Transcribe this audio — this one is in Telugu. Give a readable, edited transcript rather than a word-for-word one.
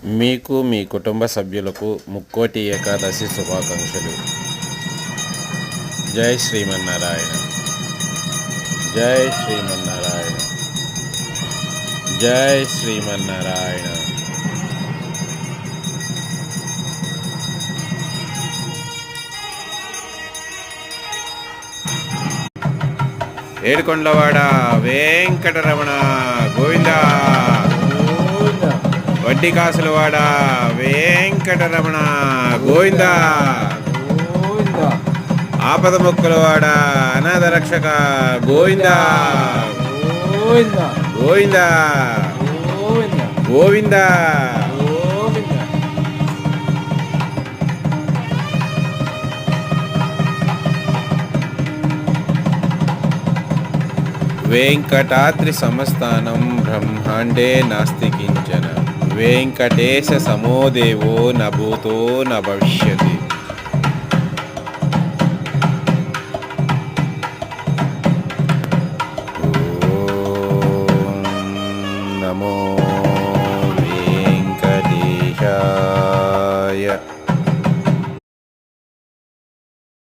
మీకు మీ కుటుంబ సభ్యులకు ముక్కోటి ఏకాదశి శుభాకాంక్షలు. జై శ్రీమన్నారాయణ. జై శ్రీమన్నారాయణ. జై శ్రీమన్నారాయణ. ఏడుకొండలవాడ వెంకటరమణ గోవిందా. వడ్డీ కాసులవాడ వెంకటరమణ గోవిందా. ఆపద మొక్కలవాడ అనాథ రక్షక గోవిందా గోవిందా గోవిందా. వెంకటాద్రి సమస్థానం బ్రహ్మాండే నాస్తి కించన. వెంకటేశ సమో దేవో న భూతో న భవిష్యతి. ఓం నమో వెంకటేశాయ.